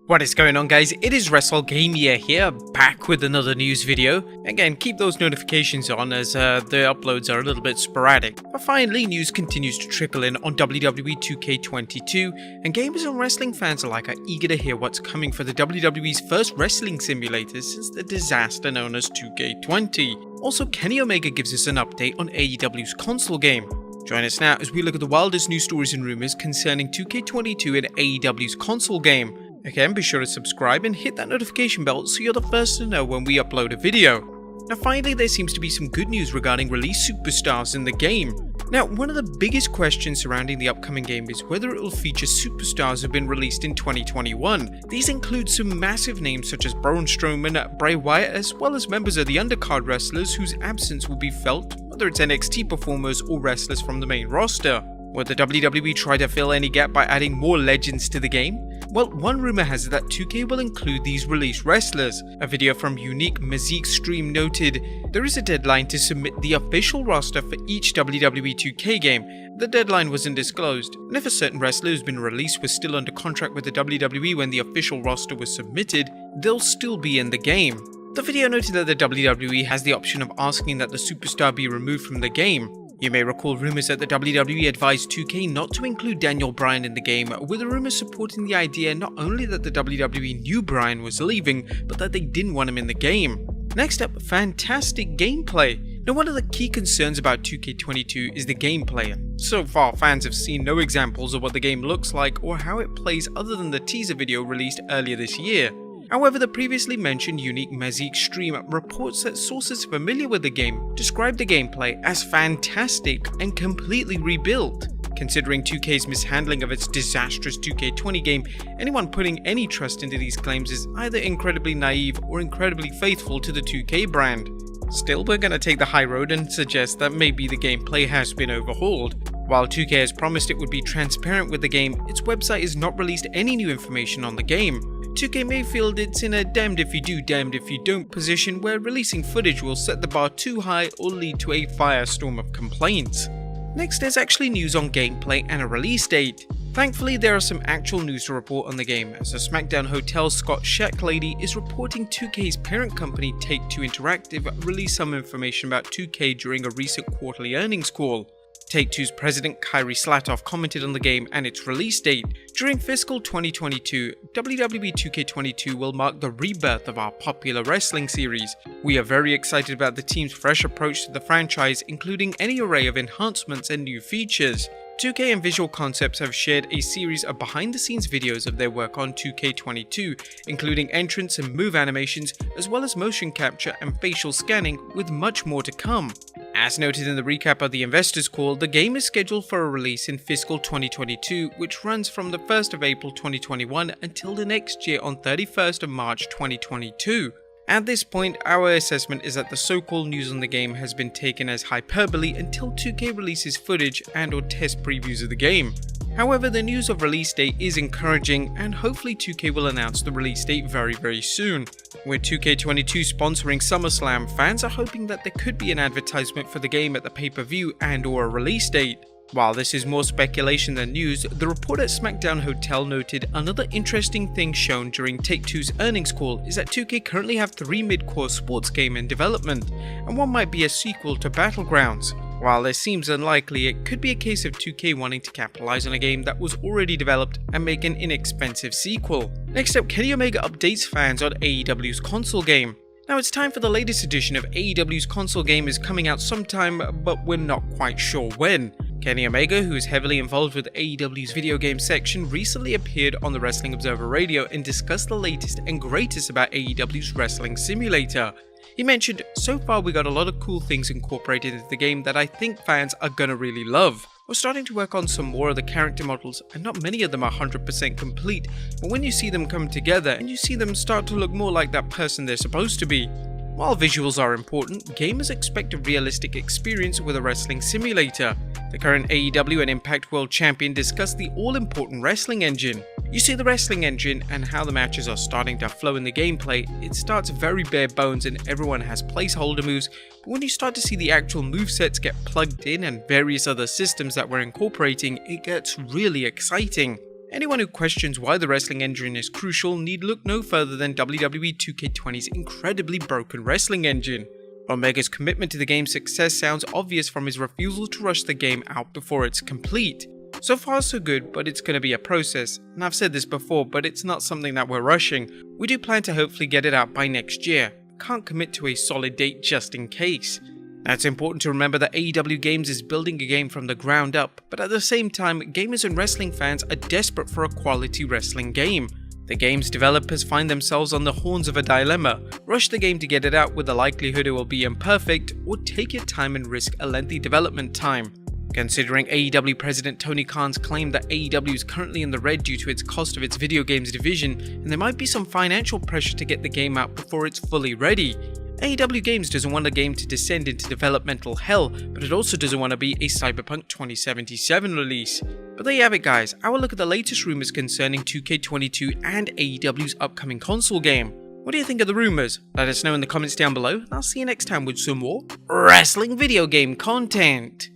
What is going on, guys? It is Wrestlegamia here, back with another news video. Again, keep those notifications on as the uploads are a little bit sporadic. But finally, news continues to trickle in on WWE 2K22, and gamers and wrestling fans alike are eager to hear what's coming for the WWE's first wrestling simulator since the disaster known as 2K20. Also, Kenny Omega gives us an update on AEW's console game. Join us now as we look at the wildest news stories and rumors concerning 2K22 and AEW's console game. Again, be sure to subscribe and hit that notification bell so you're the first to know when we upload a video. Now finally, there seems to be some good news regarding release superstars in the game. Now, one of the biggest questions surrounding the upcoming game is whether it will feature superstars who have been released in 2021. These include some massive names such as Braun Strowman, Bray Wyatt, as well as members of the undercard wrestlers whose absence will be felt, whether it's NXT performers or wrestlers from the main roster. Will the WWE try to fill any gap by adding more legends to the game? Well, one rumor has it that 2K will include these released wrestlers. A video from Unique Mazik Stream noted, there is a deadline to submit the official roster for each WWE 2K game. The deadline wasn't disclosed, and if a certain wrestler who's been released was still under contract with the WWE when the official roster was submitted, they'll still be in the game. The video noted that the WWE has the option of asking that the superstar be removed from the game. You may recall rumors that the WWE advised 2K not to include Daniel Bryan in the game, with the rumors supporting the idea not only that the WWE knew Bryan was leaving, but that they didn't want him in the game. Next up, fantastic gameplay. Now, one of the key concerns about 2K22 is the gameplay. So far, fans have seen no examples of what the game looks like or how it plays other than the teaser video released earlier this year. However, the previously mentioned Unique Mazik Stream reports that sources familiar with the game describe the gameplay as fantastic and completely rebuilt. Considering 2K's mishandling of its disastrous 2K20 game, anyone putting any trust into these claims is either incredibly naive or incredibly faithful to the 2K brand. Still, we're gonna take the high road and suggest that maybe the gameplay has been overhauled. While 2K has promised it would be transparent with the game, its website has not released any new information on the game. 2K may feel it's in a damned if you do, damned if you don't position where releasing footage will set the bar too high or lead to a firestorm of complaints. Next, there's actually news on gameplay and a release date. Thankfully, there are some actual news to report on the game, as the SmackDown Hotel Scott Sheck lady is reporting 2K's parent company Take-Two Interactive released some information about 2K during a recent quarterly earnings call. Take-Two's president Kyrie Slatoff commented on the game and its release date. During fiscal 2022, WWE 2K22 will mark the rebirth of our popular wrestling series. We are very excited about the team's fresh approach to the franchise, including any array of enhancements and new features. 2K and Visual Concepts have shared a series of behind-the-scenes videos of their work on 2K22, including entrance and move animations, as well as motion capture and facial scanning, with much more to come. As noted in the recap of the investors call, the game is scheduled for a release in fiscal 2022, which runs from the 1st of April 2021 until the next year on 31st of March 2022. At this point, our assessment is that the so-called news on the game has been taken as hyperbole until 2K releases footage and or test previews of the game. However, the news of release date is encouraging, and hopefully 2K will announce the release date very soon. With 2K22 sponsoring SummerSlam, fans are hoping that there could be an advertisement for the game at the pay-per-view and or a release date. While this is more speculation than news, the report at SmackDown Hotel noted another interesting thing shown during Take-Two's earnings call is that 2K currently have 3 mid-core sports games in development, and one might be a sequel to Battlegrounds. While this seems unlikely, it could be a case of 2K wanting to capitalize on a game that was already developed and make an inexpensive sequel. Next up, Kenny Omega updates fans on AEW's console game. Now it's time for the latest edition of AEW's console game is coming out sometime, but we're not quite sure when. Kenny Omega, who is heavily involved with AEW's video game section, recently appeared on the Wrestling Observer Radio and discussed the latest and greatest about AEW's wrestling simulator. He mentioned, so far we got a lot of cool things incorporated into the game that I think fans are gonna really love. We're starting to work on some more of the character models, and not many of them are 100% complete, but when you see them come together and you see them start to look more like that person they're supposed to be. While visuals are important, gamers expect a realistic experience with a wrestling simulator. The current AEW and Impact World Champion discussed the all-important wrestling engine. You see the wrestling engine and how the matches are starting to flow in the gameplay. It starts very bare bones and everyone has placeholder moves, but when you start to see the actual movesets get plugged in and various other systems that we're incorporating, it gets really exciting. Anyone who questions why the wrestling engine is crucial need look no further than WWE 2K20's incredibly broken wrestling engine. Omega's commitment to the game's success sounds obvious from his refusal to rush the game out before it's complete. So far so good, but it's going to be a process, and I've said this before, but it's not something that we're rushing. We do plan to hopefully get it out by next year. Can't commit to a solid date just in case. Now it's important to remember that AEW Games is building a game from the ground up, but at the same time, gamers and wrestling fans are desperate for a quality wrestling game. The game's developers find themselves on the horns of a dilemma: rush the game to get it out with the likelihood it will be imperfect, or take your time and risk a lengthy development time. Considering AEW President Tony Khan's claim that AEW is currently in the red due to its cost of its video games division, and there might be some financial pressure to get the game out before it's fully ready. AEW Games doesn't want the game to descend into developmental hell, but it also doesn't want to be a Cyberpunk 2077 release. But there you have it guys, our look at the latest rumours concerning 2K22 and AEW's upcoming console game. What do you think of the rumours? Let us know in the comments down below, and I'll see you next time with some more wrestling video game content.